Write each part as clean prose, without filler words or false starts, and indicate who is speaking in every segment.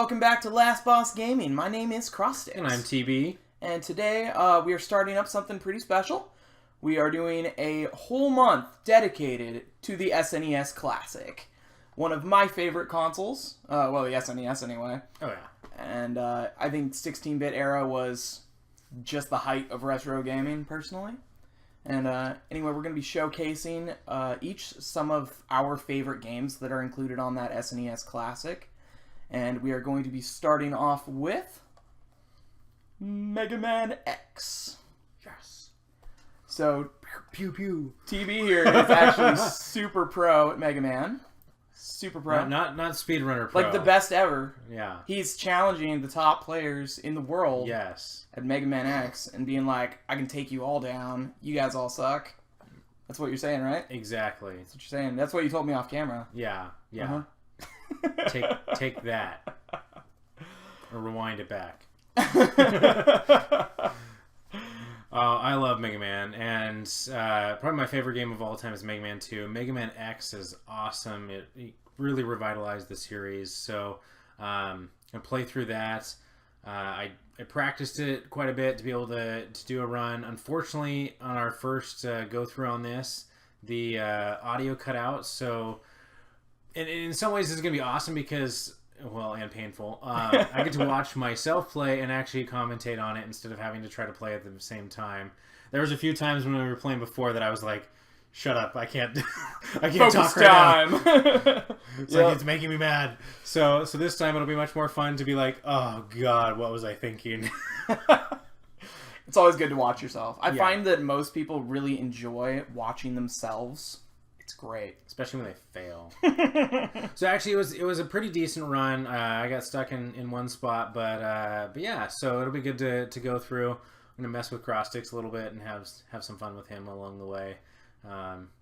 Speaker 1: welcome back to Last Boss Gaming. My name is Crosstix.
Speaker 2: And I'm TB.
Speaker 1: And today we are starting up something pretty special. We are doing a whole month dedicated to the SNES Classic. One of my favorite consoles. Well, the SNES anyway.
Speaker 2: Oh, yeah.
Speaker 1: And I think 16-bit era was just the height of retro gaming, personally. And anyway, we're going to be showcasing each some of our favorite games that are included on that SNES Classic. And we are going to be starting off with Mega Man X. Yes. So,
Speaker 2: Pew pew.
Speaker 1: TB here is actually super pro at Mega Man. Super pro.
Speaker 2: Not speedrunner pro.
Speaker 1: Like the best ever.
Speaker 2: Yeah.
Speaker 1: He's challenging the top players in the world.
Speaker 2: Yes.
Speaker 1: At Mega Man X and being like, I can take you all down. You guys all suck. That's what you're saying, right?
Speaker 2: Exactly.
Speaker 1: That's what you're saying. That's what you told me off camera.
Speaker 2: Yeah. Yeah.
Speaker 1: Uh-huh.
Speaker 2: Take that. Or rewind it back. I love Mega Man, and probably my favorite game of all time is Mega Man 2. Mega Man X is awesome. It really revitalized the series, so I play through that. I practiced it quite a bit to be able to do a run. Unfortunately, on our first go-through on this, the audio cut out, so in some ways this is going to be awesome because, well, and painful. I get to watch myself play and actually commentate on it instead of having to try to play at the same time. There was a few times when we were playing before that I was like, shut up, I can't talk right now. It's like, it's making me mad. So this time it'll be much more fun to be like, oh god, what was I thinking?
Speaker 1: It's always good to watch yourself. I find that most people really enjoy watching themselves. It's great.
Speaker 2: Especially when they fail. So actually it was a pretty decent run. I got stuck in one spot, but yeah, so it'll be good to go through. I'm going to mess with Crosstix a little bit and have some fun with him along the way.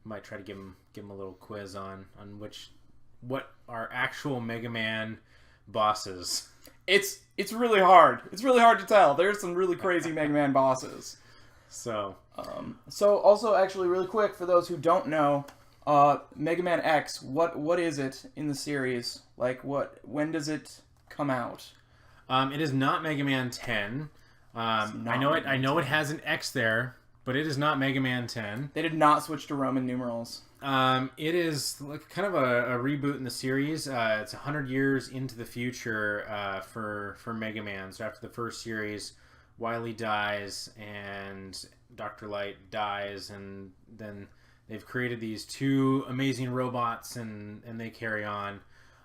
Speaker 2: Might try to give him a little quiz on what are actual Mega Man bosses.
Speaker 1: It's really hard. It's really hard to tell. There's some really crazy Mega Man bosses.
Speaker 2: So
Speaker 1: also actually really quick for those who don't know, Mega Man X, what is it in the series? Like when does it come out?
Speaker 2: It is not Mega Man 10. I know it has an X there, but it is not Mega Man 10.
Speaker 1: They did not switch to Roman numerals.
Speaker 2: It is like kind of a reboot in the series. It's 100 years into the future for Mega Man. So after the first series, Wily dies and Dr. Light dies, and then they've created these two amazing robots, and they carry on.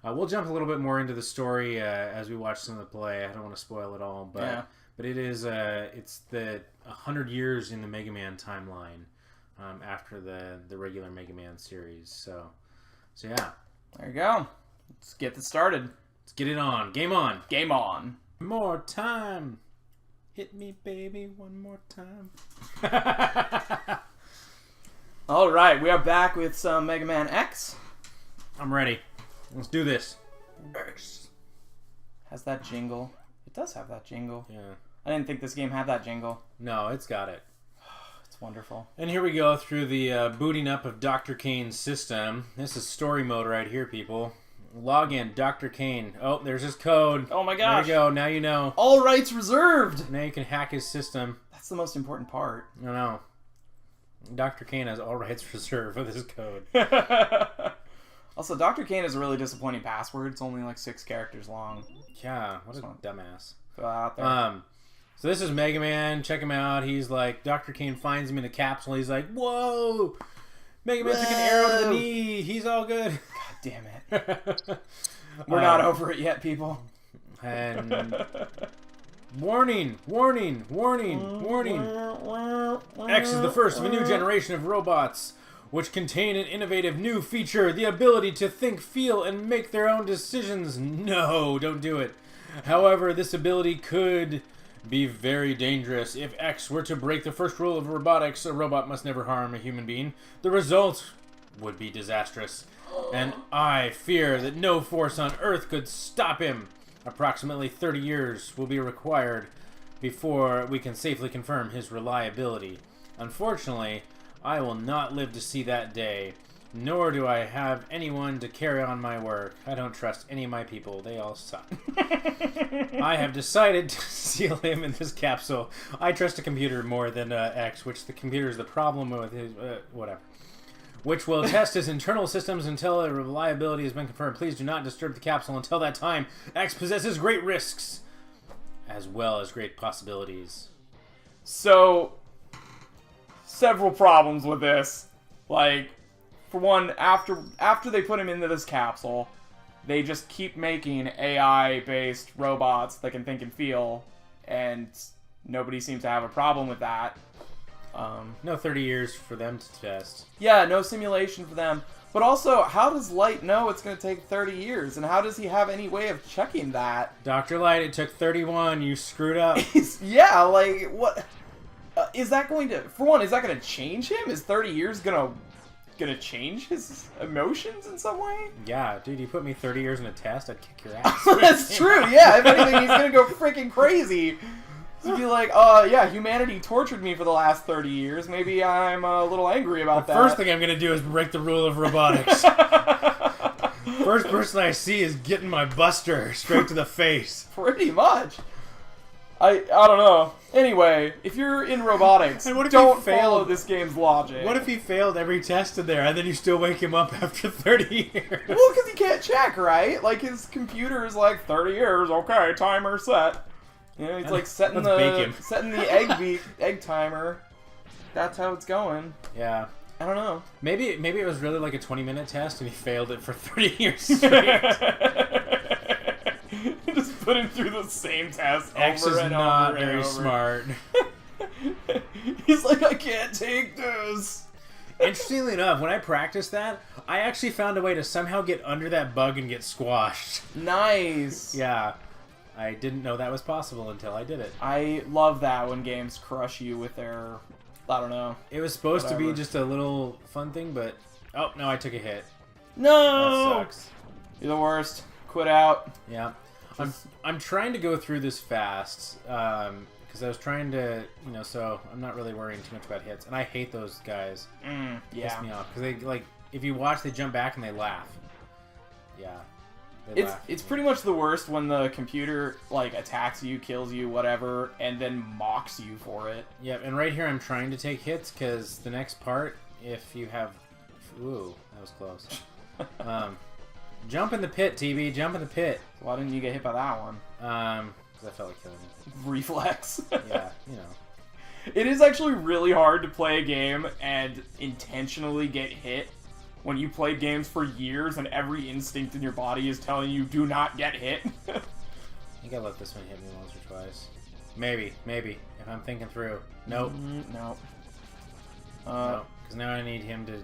Speaker 2: We'll jump a little bit more into the story as we watch some of the play. I don't want to spoil it all, but it is it's the 100 years in the Mega Man timeline after the regular Mega Man series. So yeah.
Speaker 1: There you go. Let's get this started.
Speaker 2: Let's get it on. Game on.
Speaker 1: Game on.
Speaker 2: More time. Hit me, baby, one more time.
Speaker 1: All right, we are back with some Mega Man X.
Speaker 2: I'm ready. Let's do this.
Speaker 1: X. Has that jingle. It does have that jingle.
Speaker 2: Yeah.
Speaker 1: I didn't think this game had that jingle.
Speaker 2: No, it's got it.
Speaker 1: It's wonderful.
Speaker 2: And here we go through the booting up of Dr. Kane's system. This is story mode right here, people. Log in, Dr. Kane. Oh, there's his code.
Speaker 1: Oh my gosh.
Speaker 2: There you go. Now you know.
Speaker 1: All rights reserved.
Speaker 2: Now you can hack his system.
Speaker 1: That's the most important part.
Speaker 2: I know. Dr. Kane has all rights reserved with his code.
Speaker 1: Also, Dr. Kane is a really disappointing password. It's only like 6 characters long.
Speaker 2: Yeah, what a dumbass.
Speaker 1: Throw out there.
Speaker 2: So this is Mega Man. Check him out. He's like, Dr. Kane finds him in a capsule. He's like, whoa! Mega Man took an arrow to the knee. He's all good.
Speaker 1: God damn it. We're not over it yet, people.
Speaker 2: And warning, warning, warning, warning. X is the first of a new generation of robots, which contain an innovative new feature, the ability to think, feel, and make their own decisions. No, don't do it. However, this ability could be very dangerous. If X were to break the first rule of robotics, a robot must never harm a human being, the result would be disastrous. And I fear that no force on Earth could stop him. Approximately 30 years will be required before we can safely confirm his reliability. Unfortunately, I will not live to see that day. Nor do I have anyone to carry on my work. I don't trust any of my people. They all suck. I have decided to seal him in this capsule. I trust a computer more than X, which the computer is the problem with his... whatever. Which will test his internal systems until the reliability has been confirmed. Please do not disturb the capsule until that time. X possesses great risks, as well as great possibilities.
Speaker 1: So, several problems with this. Like, for one, after they put him into this capsule, they just keep making AI-based robots that can think and feel, and nobody seems to have a problem with that.
Speaker 2: No 30 years for them to test.
Speaker 1: Yeah, no simulation for them. But also, how does Light know it's going to take 30 years? And how does he have any way of checking that?
Speaker 2: Dr. Light, it took 31. You screwed up.
Speaker 1: Yeah, like, what... is that going to... For one, is that going to change him? Is 30 years going to change his emotions in some way?
Speaker 2: Yeah, dude, you put me 30 years in a test, I'd kick your ass.
Speaker 1: That's true, yeah. If anything, he's going to go freaking crazy. He'd be like, yeah, humanity tortured me for the last 30 years. Maybe I'm a little angry about that.
Speaker 2: The first thing I'm going to do is break the rule of robotics. First person I see is getting my buster straight to the face.
Speaker 1: Pretty much. I don't know. Anyway, if you're in robotics,
Speaker 2: And what if
Speaker 1: don't
Speaker 2: he failed?
Speaker 1: follow this game's logic.
Speaker 2: What if he failed every test in there, and then you still wake him up after 30 years?
Speaker 1: Well, because he can't check, right? Like, his computer is like, 30 years, okay, timer set. You know, he's like setting the egg timer. That's how it's going.
Speaker 2: Yeah.
Speaker 1: I don't know.
Speaker 2: Maybe it was really like a 20-minute test, and he failed it for 30 years straight.
Speaker 1: Just put him through the same test
Speaker 2: X
Speaker 1: over
Speaker 2: is
Speaker 1: and
Speaker 2: not
Speaker 1: over and
Speaker 2: very
Speaker 1: over.
Speaker 2: smart.
Speaker 1: He's like, I can't take this.
Speaker 2: Interestingly enough, when I practiced that, I actually found a way to somehow get under that bug and get squashed.
Speaker 1: Nice.
Speaker 2: Yeah. I didn't know that was possible until I did it.
Speaker 1: I love that when games crush you with their... I don't know.
Speaker 2: It was supposed to be
Speaker 1: Whatever.
Speaker 2: just a little fun thing, but... Oh, no, I took a hit.
Speaker 1: No!
Speaker 2: That sucks.
Speaker 1: You're the worst. Quit out.
Speaker 2: Yeah. I'm trying to go through this fast, because I was trying to, so I'm not really worrying too much about hits. And I hate those guys.
Speaker 1: Yeah.
Speaker 2: Piss me off. Because they, like, if you watch, they jump back and they laugh. Yeah.
Speaker 1: It's pretty much the worst when the computer, like, attacks you, kills you, whatever, and then mocks you for it.
Speaker 2: Yeah, and right here I'm trying to take hits, because the next part, if you have... Ooh, that was close. Jump in the pit, TB. Jump in the pit.
Speaker 1: Why didn't you get hit by that one?
Speaker 2: Because I felt like killing you.
Speaker 1: Reflex.
Speaker 2: Yeah,
Speaker 1: It is actually really hard to play a game and intentionally get hit when you played games for years and every instinct in your body is telling you do not get hit.
Speaker 2: I think I let this one hit me once or twice. Maybe, if I'm thinking through. Nope.
Speaker 1: Nope.
Speaker 2: No, because now I need him to...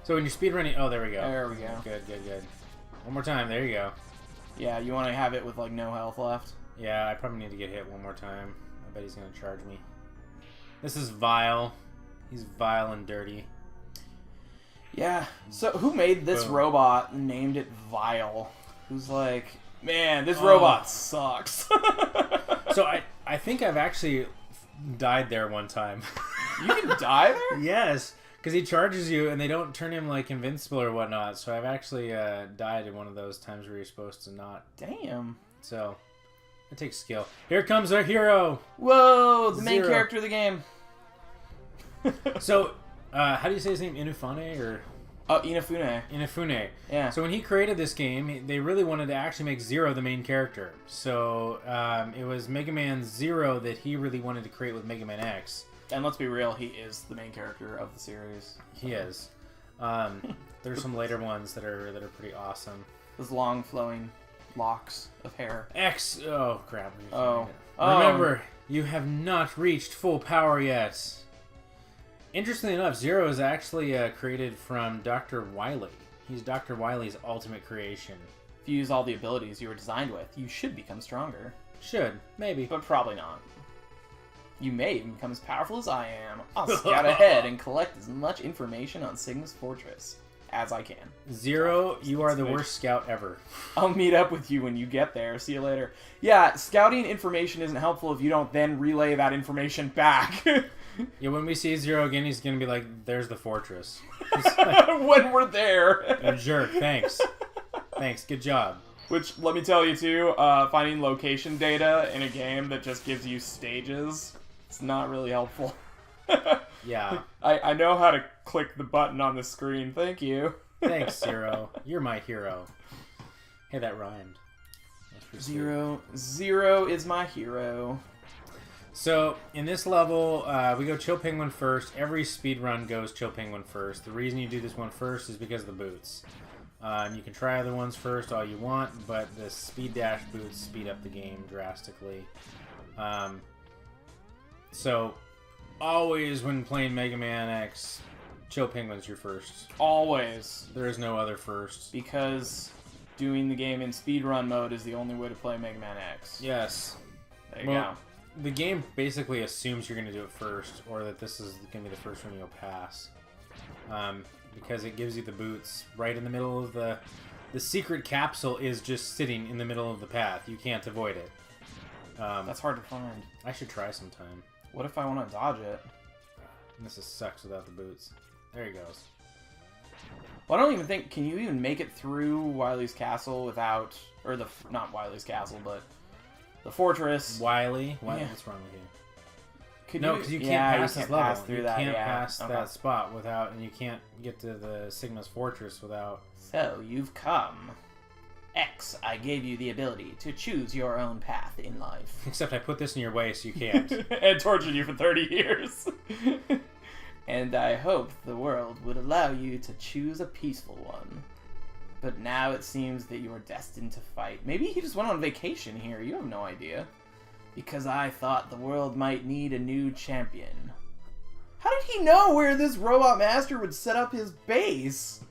Speaker 2: So when you're speedrunning... Oh, there we go.
Speaker 1: There we go.
Speaker 2: Good. One more time. There you go.
Speaker 1: Yeah, you want to have it with, like, no health left.
Speaker 2: Yeah, I probably need to get hit one more time. I bet he's going to charge me. This is vile. He's vile and dirty.
Speaker 1: Yeah. So who made this
Speaker 2: Boom.
Speaker 1: robot and named it Vile? Who's like, man, this robot sucks.
Speaker 2: So I think I've actually died there one time.
Speaker 1: You can die there?
Speaker 2: Yes, because he charges you and they don't turn him like invincible or whatnot. So I've actually died in one of those times where you're supposed to not.
Speaker 1: Damn.
Speaker 2: So it takes skill. Here comes our hero.
Speaker 1: Whoa, the main
Speaker 2: Zero.
Speaker 1: character of the game.
Speaker 2: So how do you say his name? Inufune or?
Speaker 1: Inafune.
Speaker 2: Inafune.
Speaker 1: Yeah.
Speaker 2: So when he created this game, they really wanted to actually make Zero the main character. So it was Mega Man Zero that he really wanted to create with Mega Man X.
Speaker 1: And let's be real, he is the main character of the series.
Speaker 2: He is. There's some later ones that are pretty awesome.
Speaker 1: Those long flowing locks of hair.
Speaker 2: X. Oh crap.
Speaker 1: Oh.
Speaker 2: Remember, you have not reached full power yet. Interestingly enough, Zero is actually created from Dr. Wily. He's Dr. Wily's ultimate creation.
Speaker 1: If you use all the abilities you were designed with, you should become stronger.
Speaker 2: Should. Maybe.
Speaker 1: But probably not. You may even become as powerful as I am. I'll scout ahead and collect as much information on Sigma's fortress as I can.
Speaker 2: Zero, you are the worst scout ever.
Speaker 1: I'll meet up with you when you get there. See you later. Yeah, scouting information isn't helpful if you don't then relay that information back.
Speaker 2: Yeah, when we see Zero again, he's going to be like, there's the fortress.
Speaker 1: When we're there.
Speaker 2: A jerk, thanks. Thanks, good job.
Speaker 1: Which, let me tell you too, finding location data in a game that just gives you stages, it's not really helpful.
Speaker 2: Yeah.
Speaker 1: I know how to click the button on the screen. Thank you.
Speaker 2: Thanks, Zero. You're my hero. Hey, that rhymed.
Speaker 1: Zero is my hero.
Speaker 2: So, in this level, we go Chill Penguin first. Every speedrun goes Chill Penguin first. The reason you do this one first is because of the boots. You can try other ones first all you want, but the speed dash boots speed up the game drastically. So, always when playing Mega Man X, Chill Penguin's your first.
Speaker 1: Always.
Speaker 2: There is no other first.
Speaker 1: Because doing the game in speedrun mode is the only way to play Mega Man X.
Speaker 2: Yes.
Speaker 1: There you go.
Speaker 2: The game basically assumes you're going to do it first, or that this is going to be the first one you'll pass. Because it gives you the boots right in the middle of the secret capsule is just sitting in the middle of the path. You can't avoid it.
Speaker 1: That's hard to find.
Speaker 2: I should try sometime.
Speaker 1: What if I want to dodge it?
Speaker 2: This sucks without the boots. There he goes.
Speaker 1: Well, I don't even think... Can you even make it through Wily's castle without... Or not Wily's castle, but the fortress.
Speaker 2: Wily?
Speaker 1: Yeah.
Speaker 2: What's wrong with you?
Speaker 1: Could
Speaker 2: No, because you can't pass this level.
Speaker 1: Pass through
Speaker 2: you
Speaker 1: that,
Speaker 2: can't
Speaker 1: yeah.
Speaker 2: pass that spot without... And you can't get to the Sigma's fortress without...
Speaker 1: So, you've come. X, I gave you the ability to choose your own path in life.
Speaker 2: Except I put this in your way so you can't.
Speaker 1: And tortured you for 30 years. And I hoped the world would allow you to choose a peaceful one. But now it seems that you are destined to fight. Maybe he just went on vacation here, you have no idea. Because I thought the world might need a new champion. How did he know where this robot master would set up his base?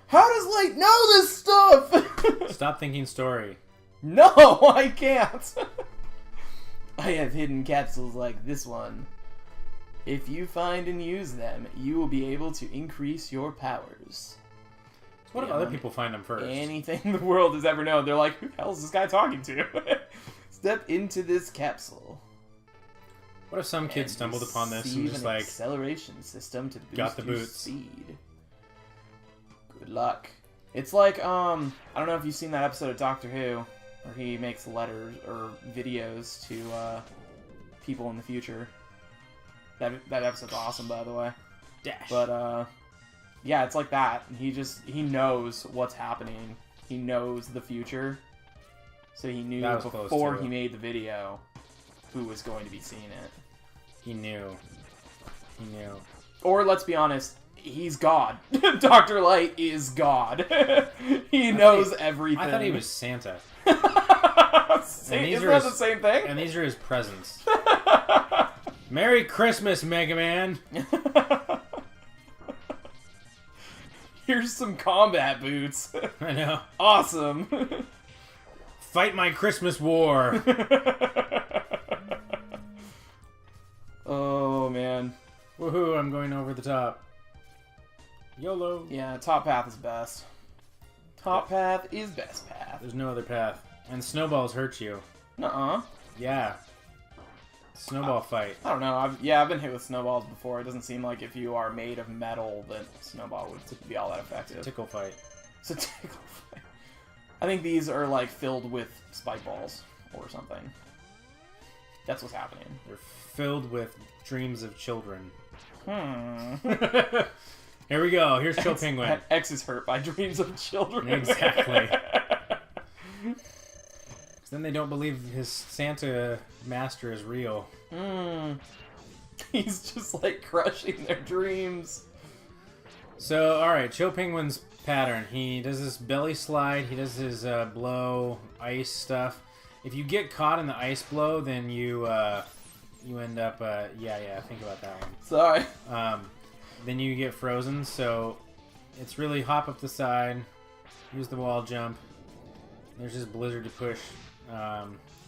Speaker 1: How does Light know this stuff?
Speaker 2: Stop thinking story.
Speaker 1: No, I can't. I have hidden capsules like this one. If you find and use them, you will be able to increase your powers.
Speaker 2: What if other people find them first?
Speaker 1: Anything the world has ever known. They're like, who the hell is this guy talking to? Step into this capsule.
Speaker 2: What if some kid stumbled upon this and just like
Speaker 1: acceleration system to boost
Speaker 2: got the
Speaker 1: your
Speaker 2: boots.
Speaker 1: speed. Good luck. It's like I don't know if you've seen that episode of Doctor Who where he makes letters or videos to people in the future. That episode's awesome, by the way.
Speaker 2: Dash.
Speaker 1: But yeah, it's like that. He knows what's happening. He knows the future. So he knew before he made the video who was going to be seeing it.
Speaker 2: He knew. He knew.
Speaker 1: Or let's be honest, he's God. Dr. Light is God. He knows everything.
Speaker 2: I thought he was Santa.
Speaker 1: Isn't that the same thing?
Speaker 2: And these are his presents. Merry Christmas, Mega Man!
Speaker 1: Here's some combat boots.
Speaker 2: I know.
Speaker 1: Awesome.
Speaker 2: Fight my Christmas war!
Speaker 1: Oh, man.
Speaker 2: Woohoo, I'm going over the top. YOLO!
Speaker 1: Yeah, top path is best. Top path is best path.
Speaker 2: There's no other path. And snowballs hurt you.
Speaker 1: Nuh-uh.
Speaker 2: Yeah. Snowball fight.
Speaker 1: I don't know. I've been hit with snowballs before. It doesn't seem like if you are made of metal that snowball would be all that effective.
Speaker 2: Tickle fight.
Speaker 1: It's a tickle fight. I think these are like filled with spike balls or something. That's what's happening.
Speaker 2: They're filled with dreams of children. Here we go. Here's Chill Penguin.
Speaker 1: X is hurt by dreams of children.
Speaker 2: Exactly. Then they don't believe his Santa master is real.
Speaker 1: He's just like crushing their dreams.
Speaker 2: So, alright, Chill Penguin's pattern. He does this belly slide, he does his blow, ice stuff. If you get caught in the ice blow, then you end up, think about that one.
Speaker 1: Sorry.
Speaker 2: Then you get frozen, so it's really hop up the side, use the wall jump. There's this blizzard to push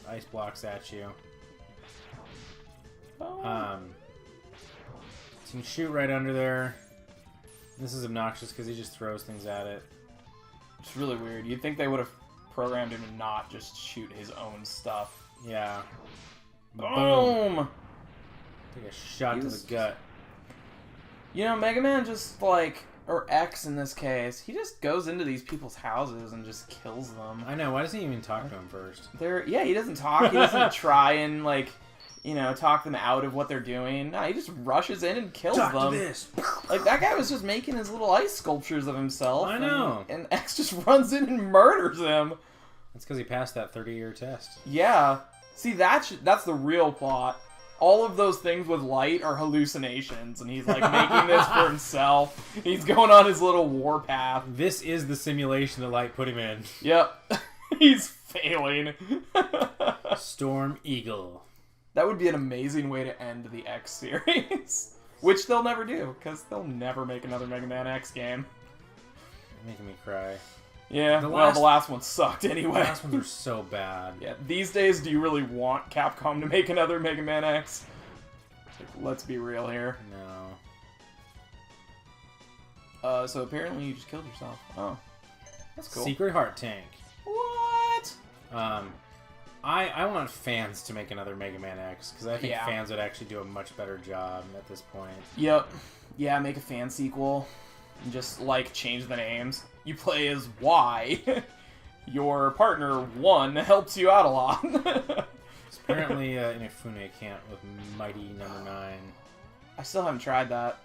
Speaker 2: ice blocks at you. So you can shoot right under there. This is obnoxious because he just throws things at it.
Speaker 1: It's really weird. You'd think they would have programmed him to not just shoot his own stuff.
Speaker 2: Yeah.
Speaker 1: Boom!
Speaker 2: Take a shot to the gut.
Speaker 1: You know, Mega Man just, like, or X in this case, he just goes into these people's houses and just kills them.
Speaker 2: I know. Why doesn't he even talk to them first?
Speaker 1: Yeah, he doesn't talk. He doesn't try and, like, you know, talk them out of what they're doing. No, he just rushes in and kills them.
Speaker 2: Talk to this.
Speaker 1: Like, that guy was just making his little ice sculptures of himself.
Speaker 2: I know.
Speaker 1: And X just runs in and murders him.
Speaker 2: That's because he passed that 30-year test.
Speaker 1: Yeah. See, that's the real plot. All of those things with light are hallucinations, and he's, like, making this for himself. He's going on his little warpath.
Speaker 2: This is the simulation that Light put him in.
Speaker 1: Yep. He's failing.
Speaker 2: Storm Eagle.
Speaker 1: That would be an amazing way to end the X series. Which they'll never do, because they'll never make another Mega Man X game.
Speaker 2: You're making me cry.
Speaker 1: Yeah, the last one sucked anyway.
Speaker 2: The last ones are so bad.
Speaker 1: Yeah, these days, do you really want Capcom to make another Mega Man X? Like, let's be real here.
Speaker 2: No.
Speaker 1: So apparently you just killed yourself. Oh. That's cool.
Speaker 2: Secret Heart Tank.
Speaker 1: What?
Speaker 2: I want fans to make another Mega Man X, because I think fans would actually do a much better job at this point.
Speaker 1: Yep. Yeah, make a fan sequel. And just, like, change the names. You play as Y. Your partner, 1, helps you out a lot.
Speaker 2: Apparently, Inafune can't with Mighty Number 9.
Speaker 1: I still haven't tried that.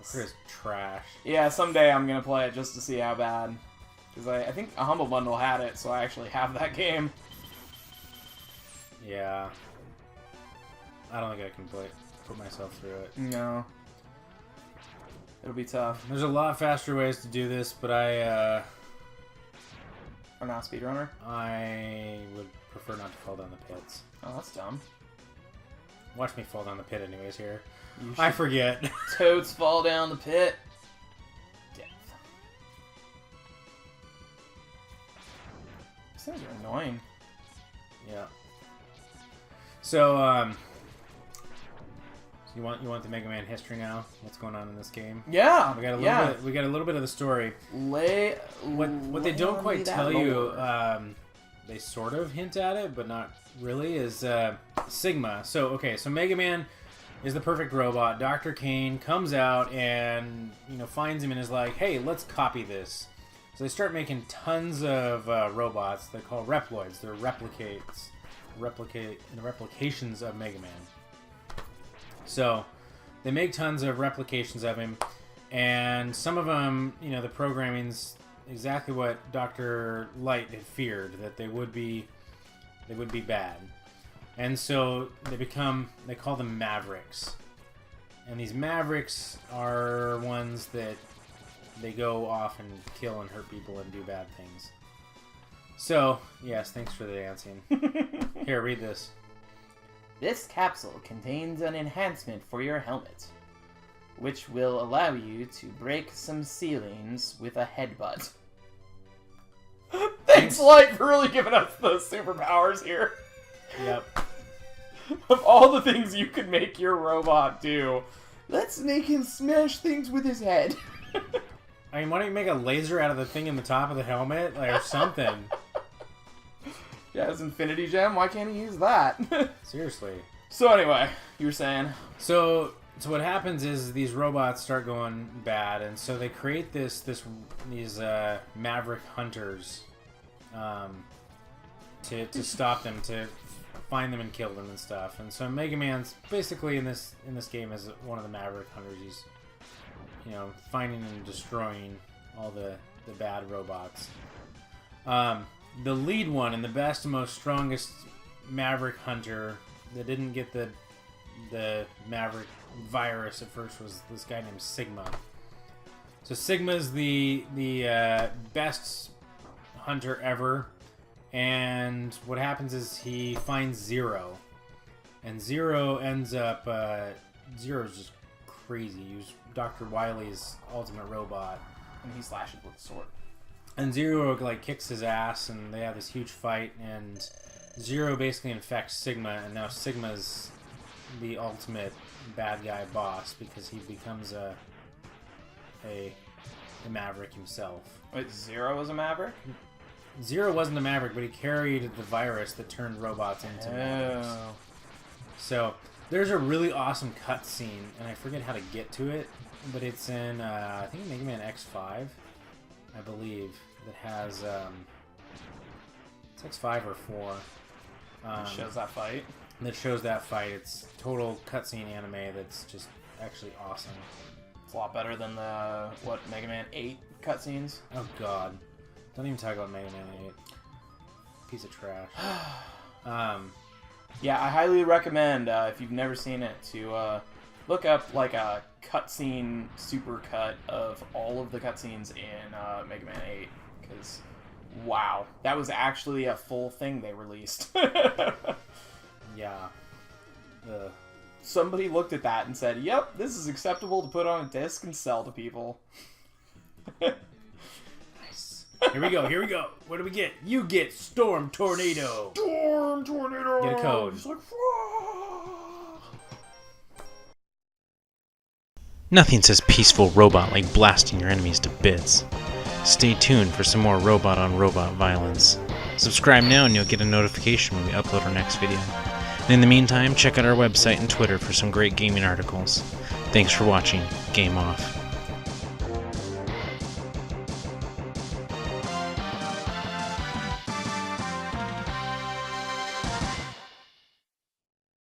Speaker 2: It's trash.
Speaker 1: Yeah, someday I'm going to play it just to see how bad. Because I think a Humble Bundle had it, so I actually have that game.
Speaker 2: Yeah. I don't think I can put myself through it.
Speaker 1: No. It'll be tough.
Speaker 2: There's a lot faster ways to do this, but
Speaker 1: I'm not a speedrunner?
Speaker 2: I would prefer not to fall down the pits.
Speaker 1: Oh, that's dumb.
Speaker 2: Watch me fall down the pit anyways here.
Speaker 1: I
Speaker 2: forget.
Speaker 1: Toads fall down the pit. Death. These things are annoying.
Speaker 2: Yeah. So, you want the Mega Man history now? What's going on in this game?
Speaker 1: Yeah.
Speaker 2: We got a little bit of the story. What they don't quite tell you, they sort of hint at it, but not really, is Sigma. So Mega Man is the perfect robot. Dr. Kane comes out and finds him and is like, "Hey, let's copy this." So they start making tons of robots. They're called Reploids. They're replications of Mega Man. So they make tons of replications of him, and some of them, the programming's exactly what Dr. Light had feared, that they would be bad. And so they call them Mavericks. And these Mavericks are ones that they go off and kill and hurt people and do bad things. So, yes, thanks for the dancing. Here, read this.
Speaker 1: This capsule contains an enhancement for your helmet, which will allow you to break some ceilings with a headbutt. Thanks, Light, for really giving us the superpowers here.
Speaker 2: Yep.
Speaker 1: Of all the things you could make your robot do, let's make him smash things with his head.
Speaker 2: I mean, why don't you make a laser out of the thing in the top of the helmet, or something?
Speaker 1: Yeah, his Infinity Gem, why can't he use that?
Speaker 2: Seriously.
Speaker 1: So anyway, you were saying? So
Speaker 2: what happens is these robots start going bad, and so they create these Maverick hunters to stop them, to find them and kill them and stuff. And so Mega Man's basically in this game is one of the Maverick hunters. He's finding and destroying all the bad robots. The lead one and the best and most strongest Maverick hunter that didn't get the Maverick virus at first was this guy named Sigma. So Sigma's the best hunter ever, and what happens is he finds Zero, and Zero ends up Zero's just crazy. He was Dr. Wily's ultimate robot,
Speaker 1: and he slashes with a sword.
Speaker 2: And Zero kicks his ass, and they have this huge fight, and Zero basically infects Sigma, and now Sigma's the ultimate bad guy boss because he becomes a Maverick himself.
Speaker 1: Wait, Zero was a Maverick?
Speaker 2: Zero wasn't a Maverick, but he carried the virus that turned robots into Mavericks. So there's a really awesome cutscene, and I forget how to get to it, but it's in I think Mega Man X5, I believe, that has it's X5 or 4.
Speaker 1: Shows that fight.
Speaker 2: That shows that fight. It's total cutscene anime that's just actually awesome.
Speaker 1: It's a lot better than the Mega Man 8 cutscenes.
Speaker 2: Oh god, don't even talk about Mega Man 8. Piece of trash.
Speaker 1: Yeah, I highly recommend if you've never seen it to look up like a cutscene supercut of all of the cutscenes in Mega Man 8, because wow, that was actually a full thing they released.
Speaker 2: Yeah.
Speaker 1: Somebody looked at that and said, "Yep, this is acceptable to put on a disc and sell to people."
Speaker 2: Nice. Here we go. Here we go. What do we get? You get Storm Tornado.
Speaker 1: Storm Tornado.
Speaker 2: Get a code.
Speaker 1: It's like,
Speaker 3: Nothing says peaceful robot like blasting your enemies to bits. Stay tuned for some more robot-on-robot violence. Subscribe now and you'll get a notification when we upload our next video. And in the meantime, check out our website and Twitter for some great gaming articles. Thanks for watching. Game off.